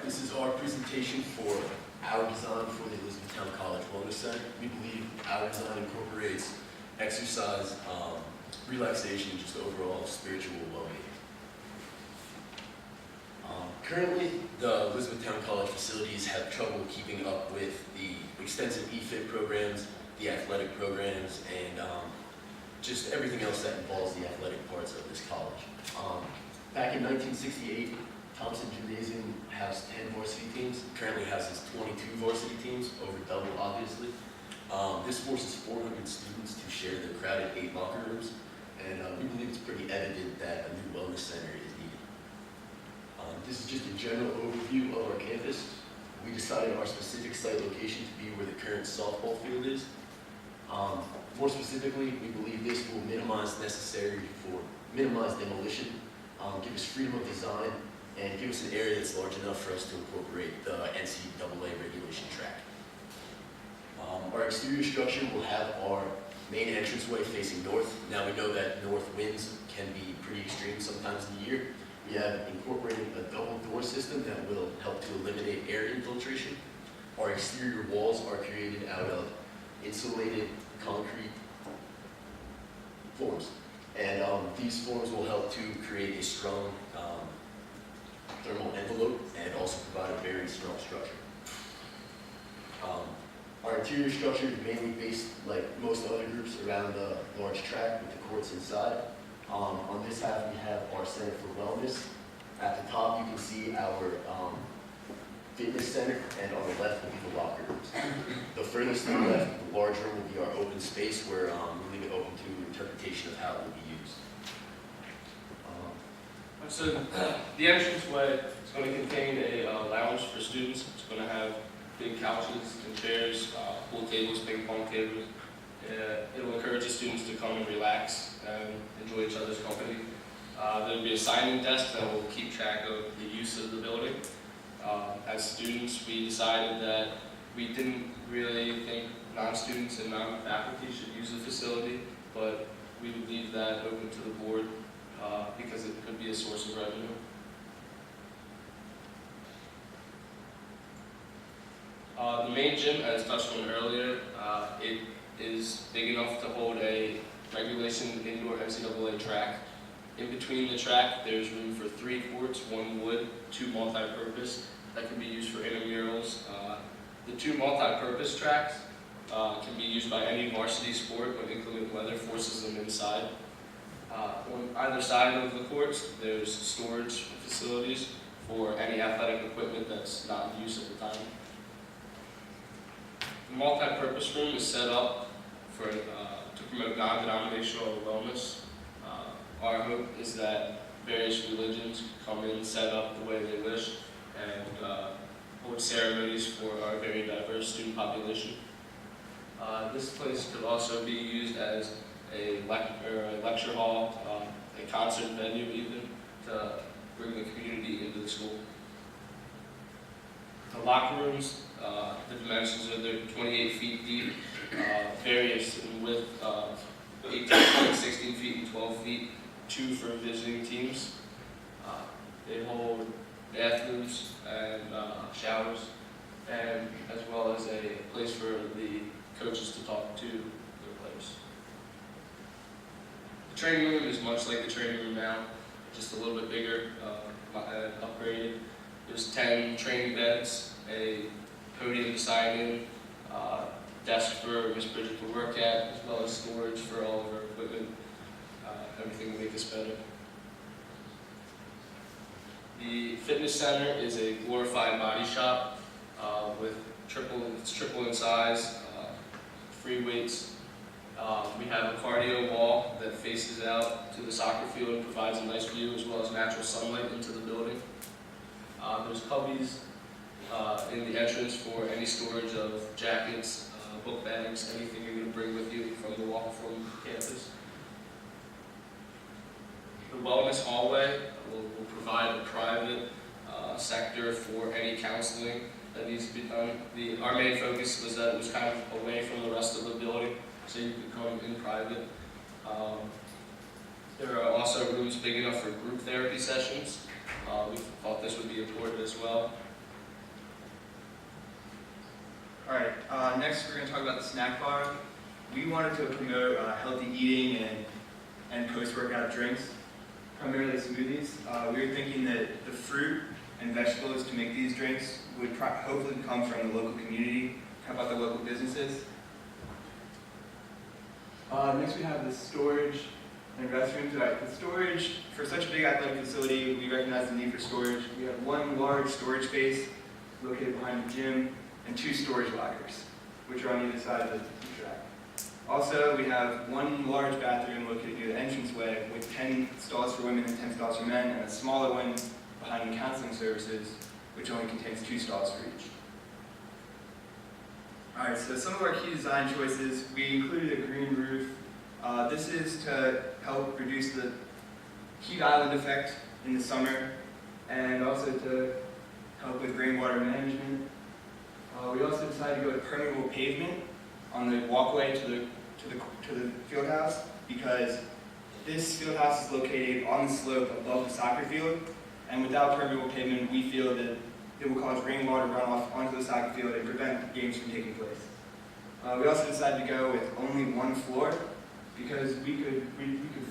this is our presentation for our design for the Elizabethtown College Wellness Center. We believe our design incorporates exercise, relaxation, and just overall spiritual well-being. Currently, the Elizabethtown College facilities have trouble keeping up with the extensive EFIT programs, the athletic programs, and just everything else that involves the athletic parts of this college. Back in 1968, Thompson Gymnasium housed 10 varsity teams, currently houses 22 varsity teams, over double obviously. This forces 400 students to share the crowded 8 locker rooms, and we believe it's pretty evident that a new wellness center is needed. This is just a general overview of our campus. We decided our specific site location to be where the current softball field is. More specifically, we believe this will minimize demolition, give us freedom of design, and give us an area that's large enough for us to incorporate the NCAA regulation track. Our exterior structure will have our main entranceway facing north. Now we know that north winds can be pretty extreme sometimes in the year. We have incorporated a double door system that will help to eliminate air infiltration. Our exterior walls are created out of insulated concrete forms. And these forms will help to create a strong thermal envelope and also provide a very strong structure. Our interior structure is mainly based, like most other groups, around the large track with the courts inside. On this half, we have our Center for Wellness. At the top, you can see our fitness center, and on the left will be the locker rooms. The furthest to the left, the large room, will be our open space where we leave it open to interpretation of how it will be used. So the entranceway is going to contain a lounge for students. It's going to have big couches and chairs, pool tables, ping pong tables. It'll encourage the students to come and relax and enjoy each other's company. There'll be a signing desk that will keep track of the use of the building. As students, we decided that we didn't really think non-students and non-faculty should use the facility, but we would leave that open to the board because it could be a source of revenue. The main gym, as touched on earlier, it is big enough to hold a regulation indoor NCAA track. In between the track, there's room for 3 courts, 1 wood, 2 multi-purpose that can be used for intramurals. The 2 multi-purpose tracks can be used by any varsity sport when inclement weather forces them inside. On either side of the courts, there's storage facilities for any athletic equipment that's not in use at the time. The multi-purpose room is set up for, to promote non-denominational wellness. Our hope is that various religions come in, set up the way they wish, and hold ceremonies for our very diverse student population. This place could also be used as a lecture hall, a concert venue even, to bring the community into the school. The locker rooms, the dimensions are they're 28 feet deep, various in width of 18 feet, 16 feet, and 12 feet, 2 for visiting teams. They hold bathrooms and showers, and as well as a place for the coaches to talk to their players. The training room is much like the training room now, just a little bit bigger and upgraded. There's 10 training beds, a podium to sign in, desk for Ms. Bridget to work at, as well as storage for all of our equipment. Everything will make us better. The fitness center is a glorified body shop with it's triple in size, free weights. We have a cardio wall that faces out to the soccer field and provides a nice view as well as natural sunlight into the building. There's cubbies in the entrance for any storage of jackets, book bags, anything you're going to bring with you from the walk from campus. The wellness hallway will provide a private sector for any counseling that needs to be done. Our main focus was that it was kind of away from the rest of the building, so you could come in private. There are also rooms big enough for group therapy sessions. We thought this would be important as well. Alright, next we're going to talk about the snack bar. We wanted to promote healthy eating and post-workout drinks, primarily smoothies. We were thinking that the fruit and vegetables to make these drinks would hopefully come from the local community. How about the local businesses? Next we have the storage and restrooms. The storage, for such a big athletic facility, we recognize the need for storage. We have one large storage space located behind the gym and 2 storage lockers, which are on either side of the track. Also, we have one large bathroom located near the entranceway with 10 stalls for women and 10 stalls for men, and a smaller one behind the counseling services, which only contains 2 stalls for each. Alright, so some of our key design choices, we included a green roof. This is to help reduce the heat island effect in the summer, and also to help with rainwater management. We also decided to go with permeable pavement on the walkway to the field house, because this field house is located on the slope above the soccer field, and without permeable pavement, we feel that it will cause rainwater runoff onto the soccer field and prevent games from taking place. We also decided to go with only 1 floor, because we could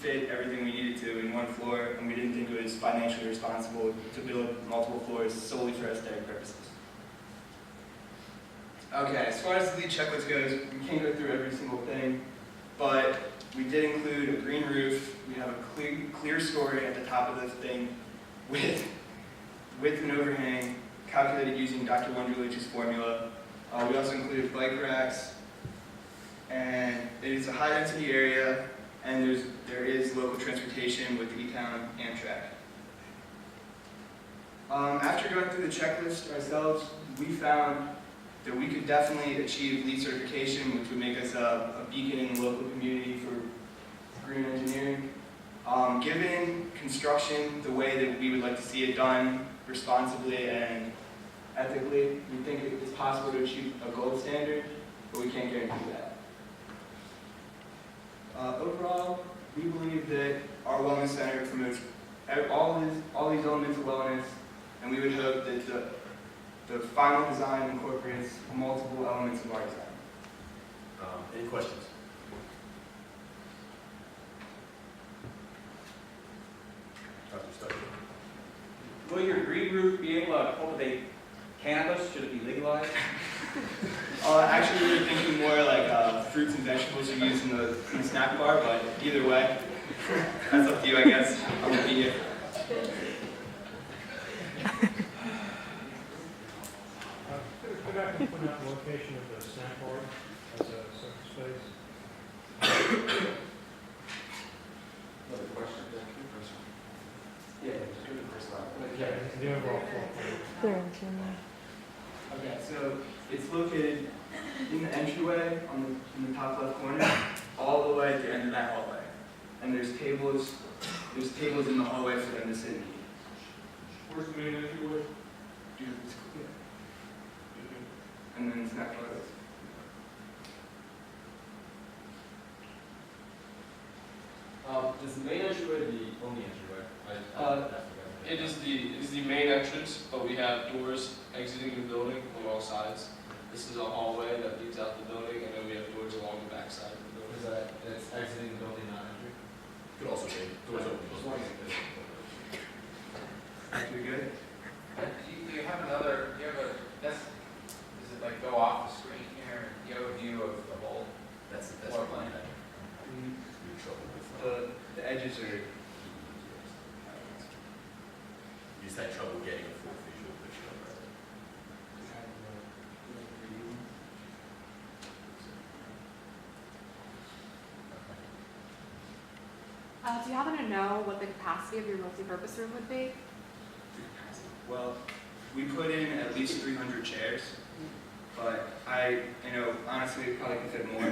fit everything we needed to in 1 floor, and we didn't think it was financially responsible to build multiple floors solely for aesthetic purposes. Okay, as far as the lead checklist goes, we can't go through every single thing, but we did include a green roof. We have a clear story at the top of this thing with an overhang calculated using Dr. Wonderlich's formula. We also included bike racks, and it is a high-density area, and there is local transportation with E-Town Amtrak. After going through the checklist ourselves, we found that we could definitely achieve LEED certification, which would make us a beacon in the local community for green engineering. Given construction the way that we would like to see it done responsibly and ethically, we think it's possible to achieve a gold standard, but we can't guarantee that. Overall, we believe that our wellness center promotes all these elements of wellness, and we would hope that the final design incorporates multiple elements of our design. Any questions? Dr. Stuckey. Will your green roof be able to cultivate cannabis? Should it be legalized? Actually, we were thinking more like fruits and vegetables are used in the snack bar, but either way, that's up to you, I guess. I'm going to be here. Could I point out the location of the snack bar as a certain space? Another question? Yeah, Just do the first line. yeah. The overall floor. Okay, so it's located in the entryway in the top left corner, all the way at the end of that hallway. And there's tables in the hallway for them to sit and eat. Where's the main entryway? And then snack bars. Is the main entryway the only entryway? It is the main entrance, but we have doors exiting the building on all sides. This is a hallway that leads out the building, and then we have doors along the back side of the building. Is that it's exiting the building, not entering? Could also be doors open. Just wanting to- We good? Do you have another, do you have a, does it like go off the screen here? Do you have a view of the whole? That's Floor what plan. you're trouble with. The edges are. You just had trouble getting a full visual picture of it. Do you happen to know what the capacity of your multi-purpose room would be? Well, we put in at least 300 chairs, but honestly, it probably could fit more.